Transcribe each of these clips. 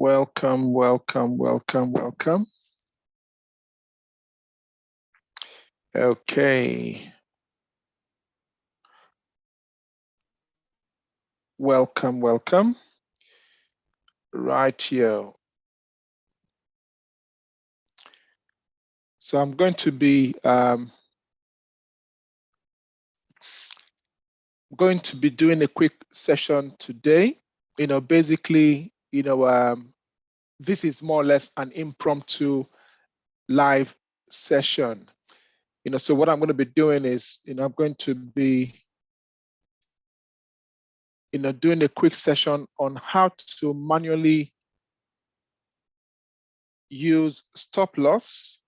Welcome, welcome, welcome, welcome. Okay. Welcome, welcome. Right here. So I'm going to be doing a quick session today. Basically, this is more or less an impromptu live session. So what I'm going to be doing is, I'm going to be, doing a quick session on how to manually use stop loss,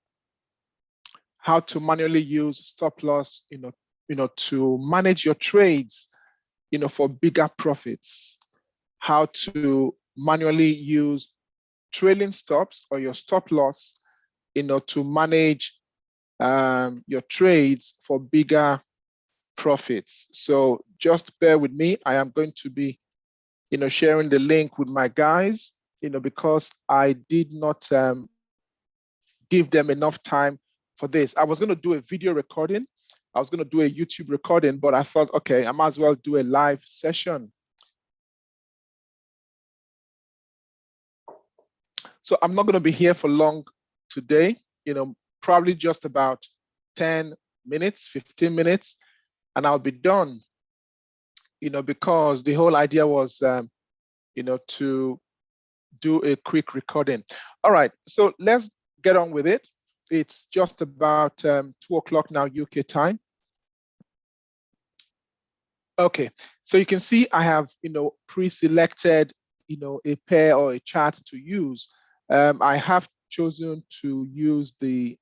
to manage your trades, for bigger profits, how to manually use trailing stops or your stop loss, to manage your trades for bigger profits. So just bear with me. I am going to be, sharing the link with my guys, because I did not give them enough time for this. I was going to do a video recording. I was going to do a YouTube recording, but I thought, okay, I might as well do a live session. So I'm not going to be here for long today, probably just about 10 minutes, 15 minutes, and I'll be done, because the whole idea was, to do a quick recording. All right, so let's get on with it. It's just about 2 o'clock now, UK time. Okay, so you can see I have, pre-selected, a pair or a chart to use. I have chosen to use the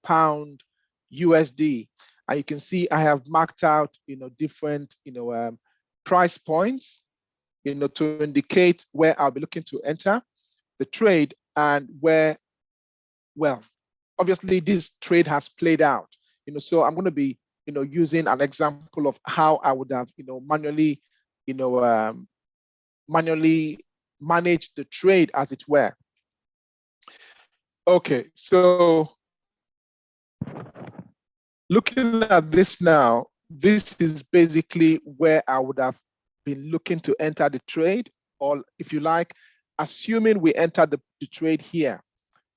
pound USD, and you can see I have marked out, different, price points, to indicate where I'll be looking to enter the trade and where, well, obviously this trade has played out, so I'm going to be, using an example of how I would have, manually manage the trade, as it were. Okay, so looking at this now, this is basically where I would have been looking to enter the trade, or if you like, assuming we enter the trade here.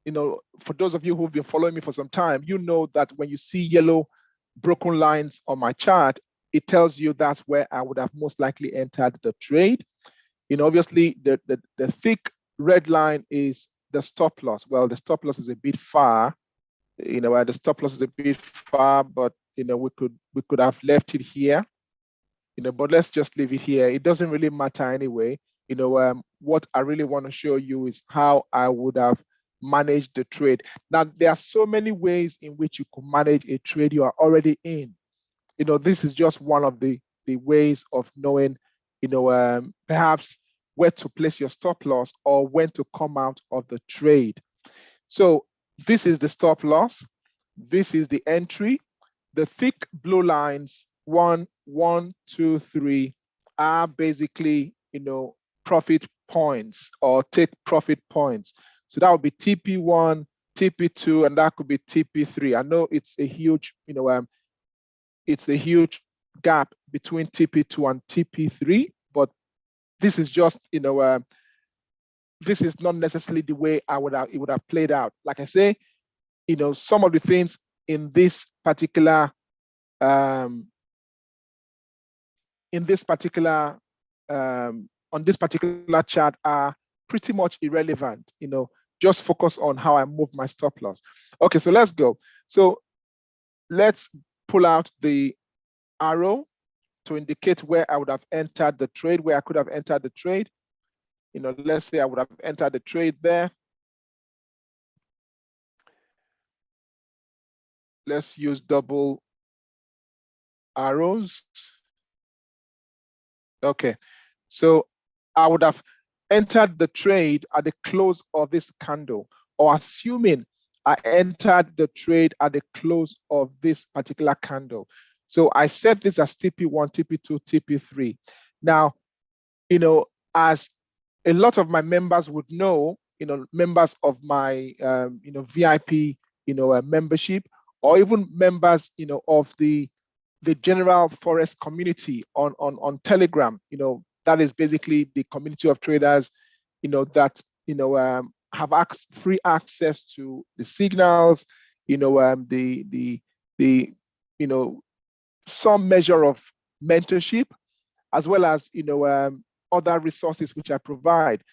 For those of you who've been following me for some time, you know that when you see yellow broken lines on my chart, it tells you that's where I would have most likely entered the trade. Obviously the thick red line is the stop loss. Well, the stop loss is a bit far, the stop loss is a bit far, but we could have left it here, but let's just leave it here. It doesn't really matter anyway. What I really want to show you is how I would have managed the trade. Now, there are so many ways in which you could manage a trade you are already in. This is just one of the ways of knowing, perhaps where to place your stop loss or when to come out of the trade. So this is the stop loss. This is the entry. The thick blue lines, 1, 1, 2, 3, are basically, profit points or take profit points. So that would be TP1, TP2, and that could be TP3. I know it's a huge, it's a huge gap between TP2 and TP3, but this is just, this is not necessarily the way it would have played out. Like I say, some of the things in this particular on this particular chart are pretty much irrelevant. Just focus on how I move my stop loss. Okay, so let's go. So let's pull out the arrow to indicate where I would have entered the trade, where I could have entered the trade. Let's say I would have entered the trade there. Let's use double arrows. Okay, so I would have entered the trade at the close of this candle, or assuming I entered the trade at the close of this particular candle. So I set this as TP1, TP2, TP3. Now, as a lot of my members would know, members of my, VIP, membership, or even members, of the general Forex community on Telegram. That is basically the community of traders, that have free access to the signals, the some measure of mentorship, as well as other resources which I provide.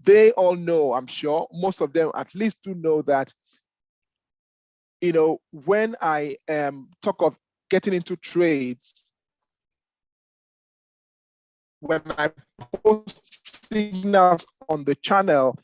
They all know, I'm sure, most of them at least do know that, when I talk of getting into trades, when I post signals on the channel,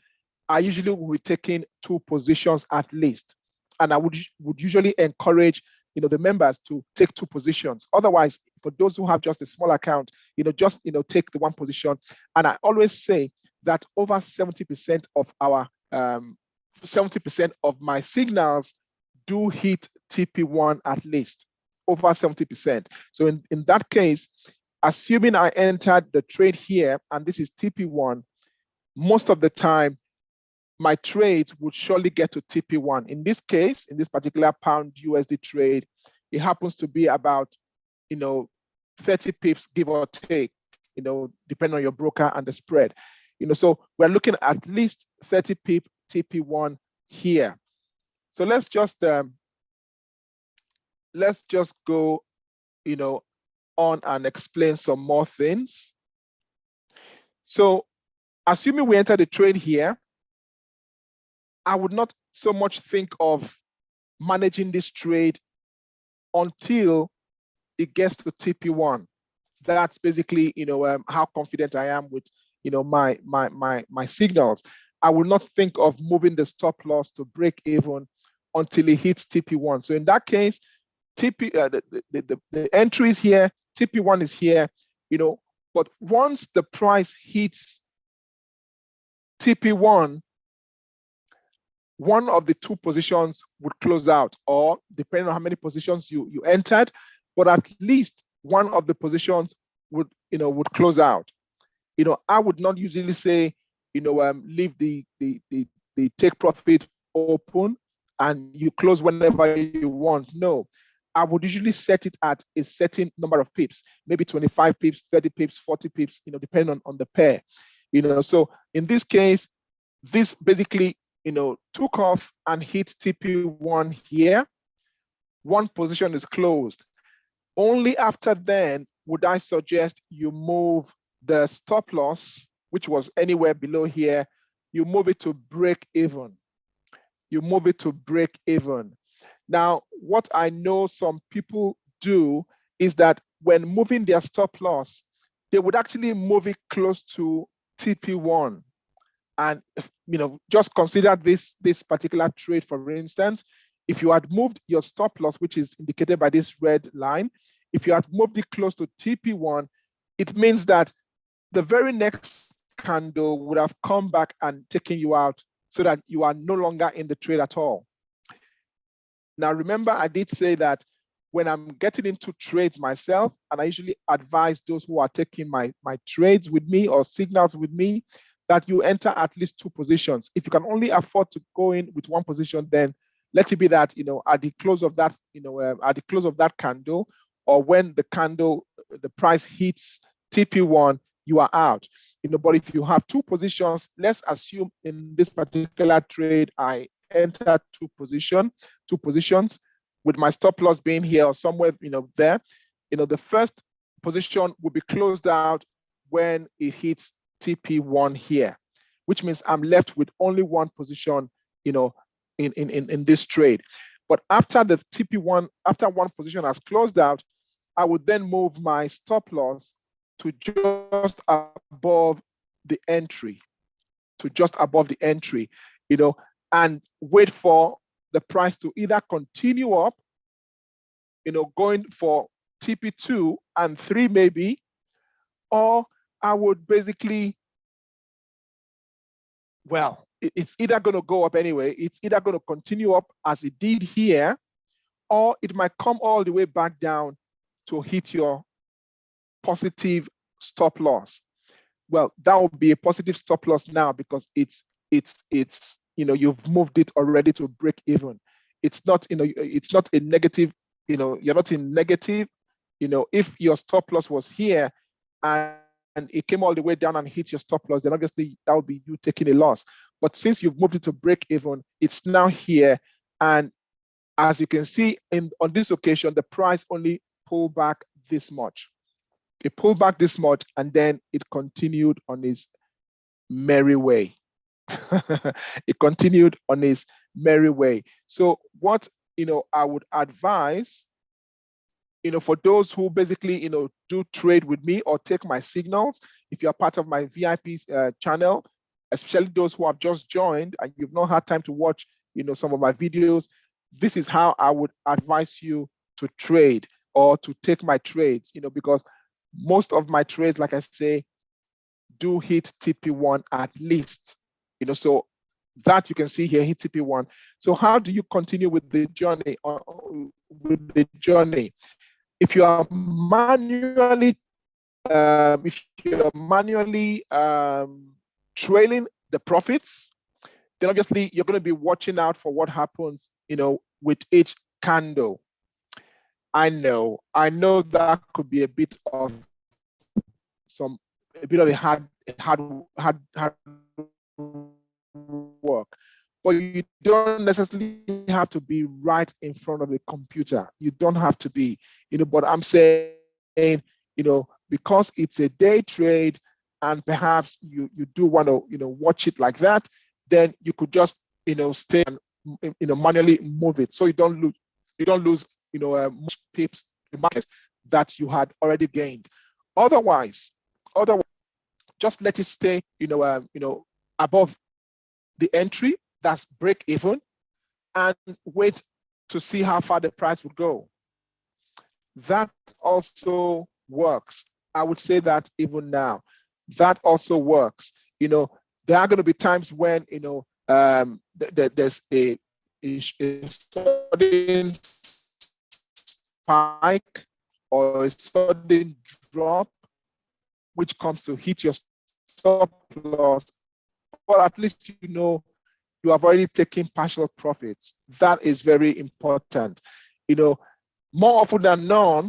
I usually will be taking 2 positions at least. And I would usually encourage the members to take 2 positions. Otherwise, for those who have just a small account, just take the 1 position. And I always say that over 70% of our 70% of my signals do hit TP1 at least, over 70%. So in that case, assuming I entered the trade here and this is TP1, most of the time my trades would surely get to TP1. In this case, in this particular pound USD trade, it happens to be about 30 pips, give or take, depending on your broker and the spread. So we're looking at least 30 pip TP1 here. So let's just go on and explain some more things. So assuming we enter the trade here, I would not so much think of managing this trade until it gets to TP1. That's basically how confident I am with my signals. I will not think of moving the stop loss to break even until it hits TP1. So in that case, the entry is here, TP1 is here, but once the price hits TP1, one of the 2 positions would close out, or depending on how many positions you entered, but at least one of the positions would close out. I would not usually say, leave the take profit open and you close whenever you want. No, I would usually set it at a certain number of pips, maybe 25 pips, 30 pips, 40 pips, depending on the pair. So in this case, this basically, took off and hit TP1 here. 1 position is closed. Only after then would I suggest you move the stop loss, which was anywhere below here, you move it to break even. You move it to break even. Now, what I know some people do is that when moving their stop loss, they would actually move it close to TP1. And just consider this particular trade, for instance. If you had moved your stop loss, which is indicated by this red line, if you had moved it close to TP1, it means that the very next candle would have come back and taken you out so that you are no longer in the trade at all. Now, remember, I did say that when I'm getting into trades myself, and I usually advise those who are taking my trades with me or signals with me, that you enter at least 2 positions. If you can only afford to go in with 1 position, then let it be that, at the close of that, at the close of that candle, or when the price hits TP1, you are out. But if you have 2 positions, let's assume in this particular trade, I enter 2 positions with my stop loss being here or somewhere, there. The first position will be closed out when it hits TP1 here, which means I'm left with only 1 position, in this trade. But after the TP1, after 1 position has closed out, I would then move my stop loss to just above the entry, and wait for the price to either continue up, going for TP2 and 3 maybe, or I would basically, well, it's either going to go up anyway, it's either going to continue up as it did here, or it might come all the way back down to hit your positive stop loss. well, that will be a positive stop loss now because it's you've moved it already to break even. It's not it's not a negative. You're not in negative. If your stop loss was here and it came all the way down and hit your stop loss, then obviously that would be you taking a loss. But since you've moved it to break even, it's now here. And as you can see on this occasion, the price only pulled back this much. It pulled back this much, and then it continued on its merry way. It continued on its merry way. So what I would advise, for those who basically do trade with me or take my signals, if you're part of my VIP channel, especially those who have just joined and you've not had time to watch some of my videos, this is how I would advise you to trade or to take my trades, because most of my trades, like I say, do hit TP1 at least, so that you can see here, hit TP1. So how do you continue with the journey? If you are manually trailing the profits, then obviously you're going to be watching out for what happens, with each candle. I know that could be a bit of a hard work, but you don't necessarily have to be right in front of the computer. You don't have to be, but I'm saying, because it's a day trade and perhaps you do want to, watch it like that, then you could just, stay and, manually move it. So you don't lose, much pips in market that you had already gained. Otherwise, just let it stay, above the entry, that's break even, and wait to see how far the price would go. That also works. I would say that even now, that also works. There are going to be times when, there's a sudden spike or a sudden drop, which comes to hit your stop loss. Well, at least you have already taken partial profits. That is very important. More often than not,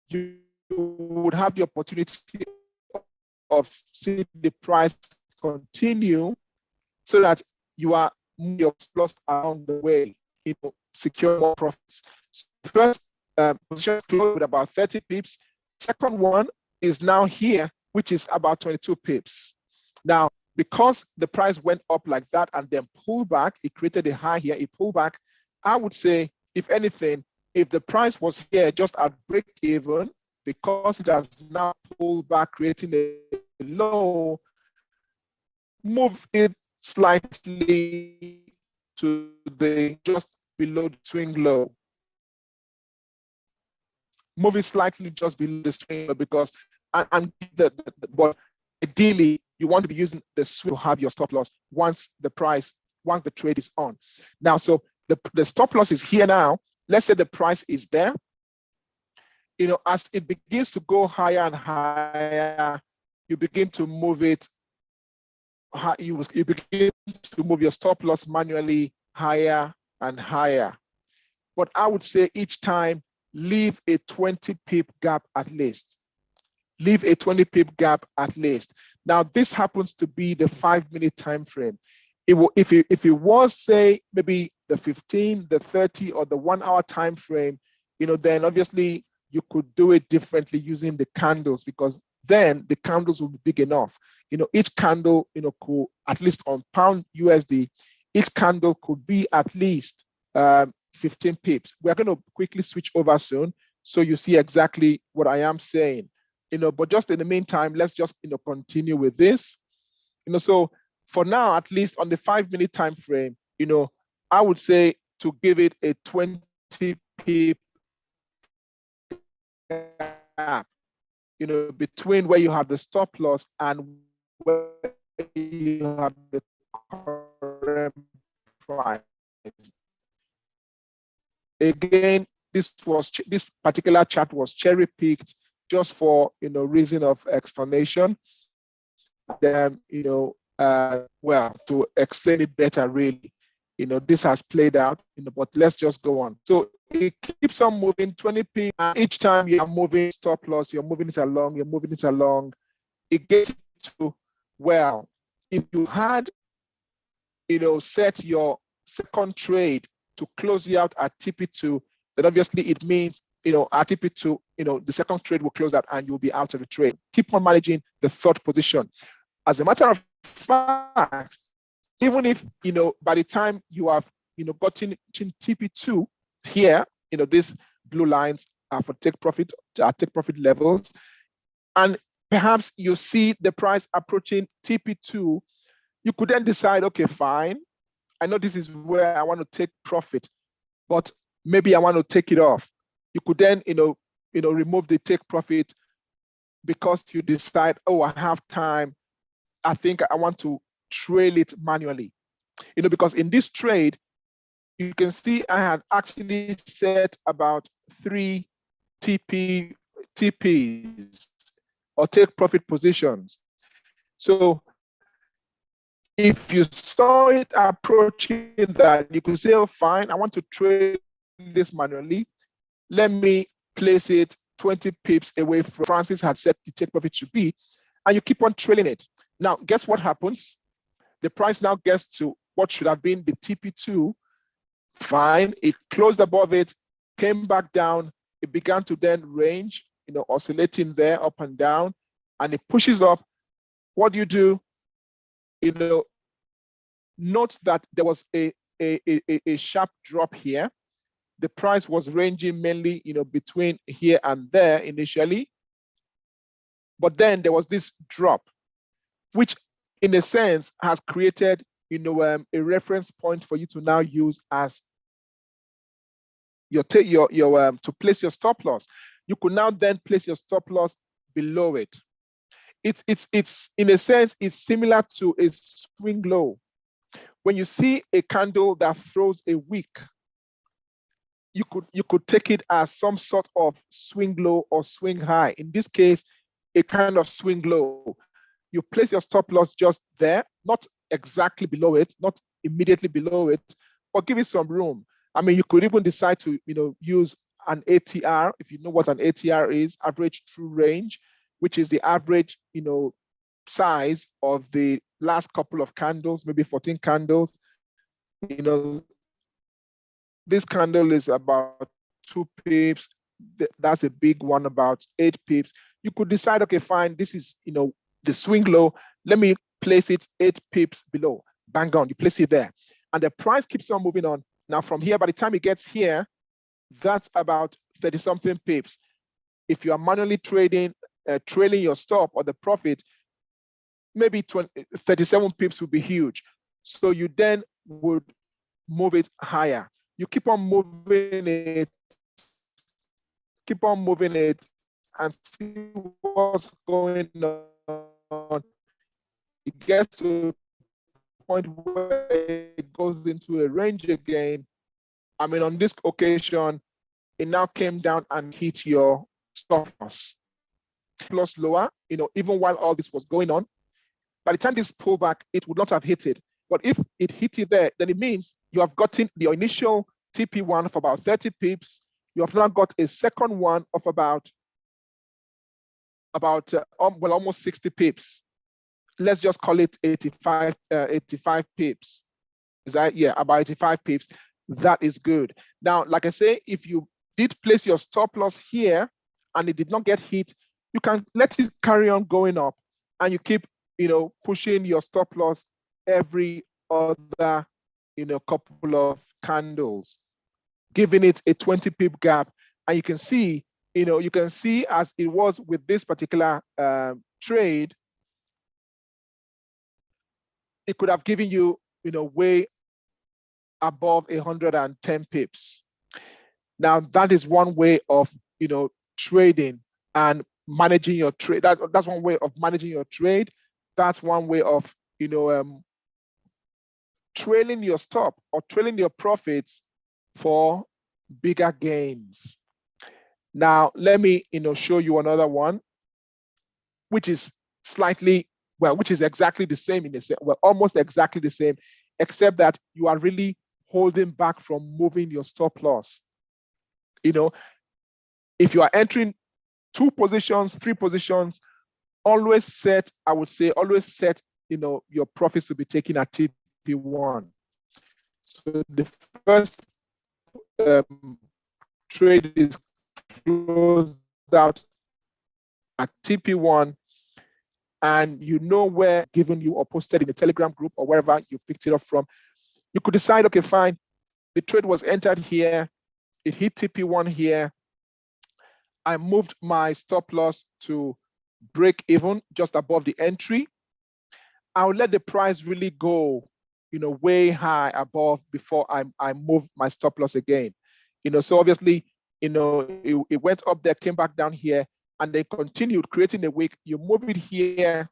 you would have the opportunity of seeing the price continue, so that you are your loss along the way, secure more profits. So the first position closed with about 30 pips. Second one is now here, which is about 22 pips. Now, because the price went up like that and then pulled back, it created a high here, it pulled back. I would say, if anything, if the price was here just at break even, because it has now pulled back, creating a low, move it slightly to just below the swing low. Move it slightly just below the swing low, because but ideally you want to be using the swing to have your stop loss once the trade is on. Now, so the stop loss is here now. Let's say the price is there. As it begins to go higher and higher, you begin to move it. You begin to move your stop loss manually higher and higher. But I would say each time, leave a 20 pip gap at least. Leave a 20 pip gap at least. Now, this happens to be the 5-minute time frame. If it was, say, maybe the 15, the 30, or the 1 hour time frame, then obviously you could do it differently using the candles, because then the candles will be big enough. Each candle, could, at least on pound USD, each candle could be at least 15 pips. We're going to quickly switch over soon, so you see exactly what I am saying. But just in the meantime, let's just continue with this. So for now, at least on the 5-minute time frame, I would say to give it a 20 pip gap, between where you have the stop loss and where you have the current price. Again, this particular chart was cherry picked just for reason of explanation. Then well, to explain it better, really, this has played out. But let's just go on. So it keeps on moving 20p, and each time you are moving stop loss, you're moving it along, it gets to, well, if you had set your second trade to close you out at TP2, then obviously it means at TP2, the second trade will close out and you'll be out of the trade. Keep on managing the third position. As a matter of fact, even if by the time you have gotten TP2 here, these blue lines are for take profit levels, and perhaps you see the price approaching TP2, you could then decide, okay, fine, I know this is where I want to take profit, but maybe I want to take it off. You could then remove the take profit because you decide, oh, I have time, I think I want to trail it manually. Because in this trade, you can see I had actually set about 3 TPs or take profit positions. So if you saw it approaching that, you could say, oh, fine, I want to trade this manually. Let me place it 20 pips away from Francis had set the take profit to be, and you keep on trailing it. Now, guess what happens? The price now gets to what should have been the TP2. Fine, it closed above it, came back down, it began to then range, oscillating there up and down, and it pushes up. What do? Note that there was a sharp drop here. The price was ranging mainly, between here and there initially, but then there was this drop, which in a sense has created, a reference point for you to now use as to place your stop loss. You could now then place your stop loss below it. It's in a sense, it's similar to a swing low. When you see a candle that throws a wick, you could take it as some sort of swing low or swing high. In this case, a kind of swing low. You place your stop loss just there, not exactly below it, not immediately below it, but give it some room. I mean, you could even decide to use an ATR, if you know what an ATR is, average true range, which is the average size of the last couple of candles, maybe 14 candles. This candle is about 2 pips. That's a big one, about 8 pips. You could decide, okay, fine, this is the swing low. Let me place it 8 pips below. Bang on, you place it there. And the price keeps on moving on. Now from here, by the time it gets here, that's about 30-something pips. If you are manually trading, trailing your stop or the profit, maybe 37 pips would be huge. So you then would move it higher. You keep on moving it, and see what's going on. It gets to a point where it goes into a range again. I mean, on this occasion, it now came down and hit your stop loss. Plus lower, even while all this was going on. By the time this pullback, it would not have hit it. But if it hit it there, then it means you have gotten the initial TP1 for about 30 pips. You have now got a second one of about almost 60 pips. Let's just call it 85 pips. Is that, yeah, about 85 pips. That is good. Now, like I say, if you did place your stop loss here and it did not get hit, you can let it carry on going up, and you keep pushing your stop loss every other couple of candles, giving it a 20 pip gap. And you can see as it was with this particular trade, it could have given you way above 110 pips. Now that is one way of trading and managing your trade. That's one way of managing your trade. That's one way of trailing your stop or trailing your profits for bigger gains. Now, let me, show you another one, which is slightly, which is exactly the same almost exactly the same, except that you are really holding back from moving your stop loss. If you are entering 2 positions, 3 positions, always set, I would say, your profits to be taken at TP1. So the first trade is closed out at TP1, and you know where given you or posted in the Telegram group or wherever you picked it up from, you could decide, okay, fine, the trade was entered here, it hit TP1 here, I moved my stop loss to break even just above the entry. I'll let the price really go, way high above before I move my stop loss again. So obviously, it went up there, came back down here, and then continued creating a wick. You move it here.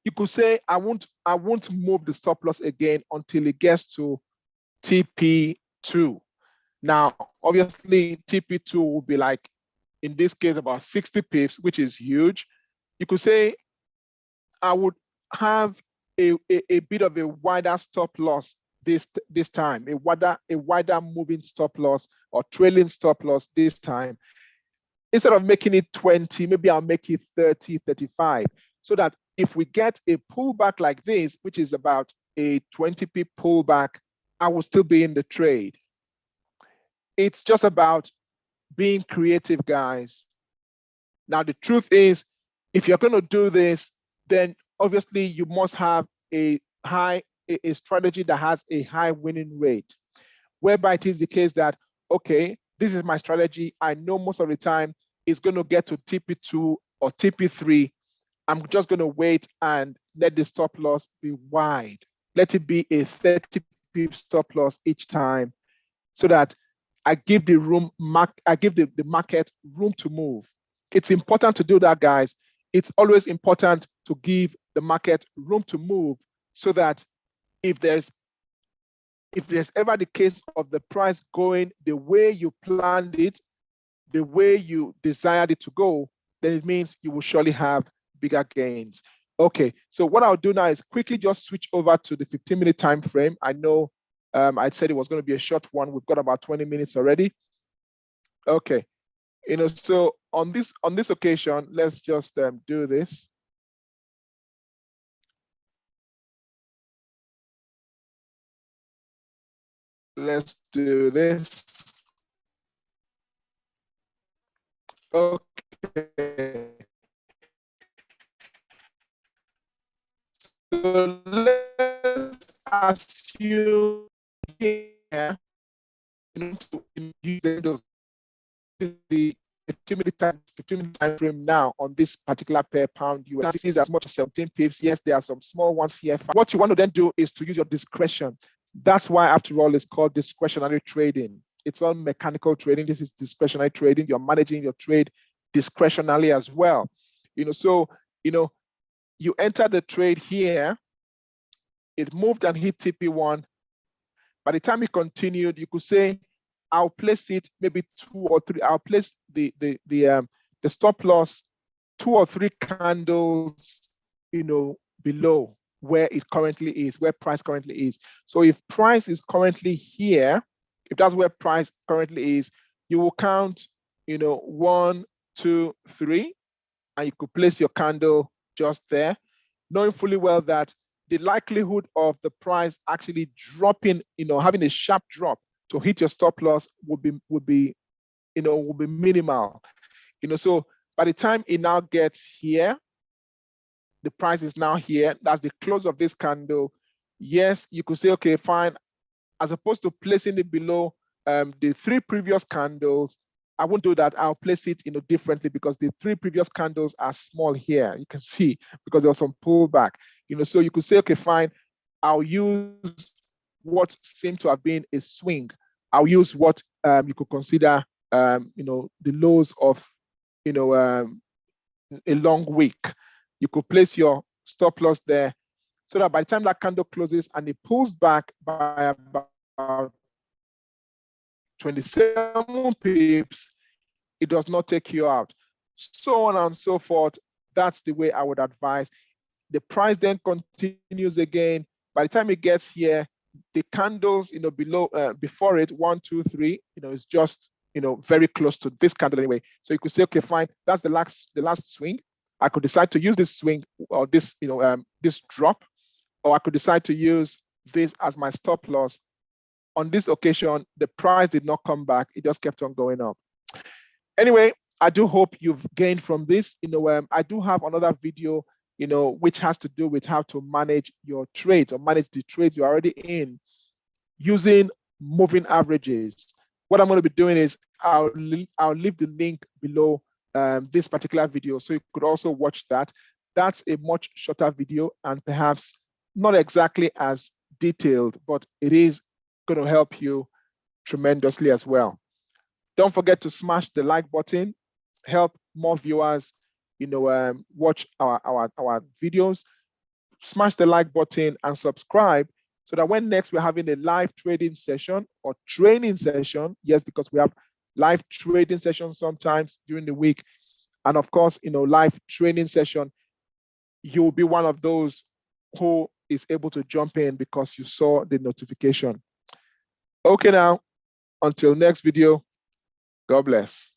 You could say, I won't move the stop loss again until it gets to TP2. Now, obviously, TP2 will be like, in this case, about 60 pips, which is huge. You could say, I would have a bit of a wider stop loss this time, a wider moving stop loss or trailing stop loss this time. Instead of making it 20, maybe I'll make it 30, 35, so that if we get a pullback like this, which is about a 20 pip pullback, I will still be in the trade. It's just about being creative, guys. Now, the truth is, if you're going to do this, then obviously you must have a strategy that has a high winning rate, whereby it is the case that, okay, this is my strategy. I know most of the time it's going to get to TP2 or TP3. I'm just going to wait and let the stop loss be wide. Let it be a 30 pip stop loss each time, so that I give the market room to move. It's important to do that, guys. It's always important to give the market room to move, so that if there's ever the case of the price going the way you planned it, the way you desired it to go, then it means you will surely have bigger gains. Okay, so what I'll do now is quickly just switch over to the 15-minute time frame. I know I said it was going to be a short one. We've got about 20 minutes already. Okay, so on this occasion, let's just do this. Let's do this. Okay. So let's assume here, to use the 15-minute time frame now on this particular pair pound US. This is as much as 17 pips. Yes, there are some small ones here. What you want to then do is to use your discretion. That's why, after all, it's called discretionary trading. It's not mechanical trading. This is discretionary trading. You're managing your trade discretionally as well. So, you enter the trade here. It moved and hit TP1. By the time it continued, you could say, I'll place it maybe 2 or 3. I'll place the stop loss 2 or 3 candles, below where it currently is, where price currently is. So if price is currently here, if that's where price currently is, you will count, 1, 2, 3, and you could place your candle just there, knowing fully well that the likelihood of the price actually dropping, having a sharp drop to hit your stop loss would be minimal. So by the time it now gets here, the price is now here. That's the close of this candle. Yes, you could say, okay, fine. As opposed to placing it below the 3 previous candles, I won't do that. I'll place it, differently, because the 3 previous candles are small here. You can see, because there was some pullback. So you could say, okay, fine. I'll use what seemed to have been a swing. I'll use what you could consider, the lows of, a long wick. You could place your stop loss there, so that by the time that candle closes and it pulls back by about 27 pips, it does not take you out. So on and so forth. That's the way I would advise. The price then continues again. By the time it gets here, the candles, below, before it, 1, 2, 3, is just, very close to this candle anyway. So you could say, okay, fine, that's the last swing. I could decide to use this swing or this, this drop, or I could decide to use this as my stop loss. On this occasion, the price did not come back. It just kept on going up. Anyway, I do hope you've gained from this. I do have another video, which has to do with how to manage your trades or manage the trades you're already in using moving averages. What I'm going to be doing is I'll leave the link below this particular video, so you could also watch that. That's a much shorter video and perhaps not exactly as detailed, but it is going to help you tremendously as well. Don't forget to smash the like button, help more viewers, watch our videos. Smash the like button and subscribe so that when next we're having a live trading session or training session, yes, because we have live trading sessions sometimes during the week, and of course, live training session, you'll be one of those who is able to jump in because you saw the notification. Okay, now, until next video, God bless.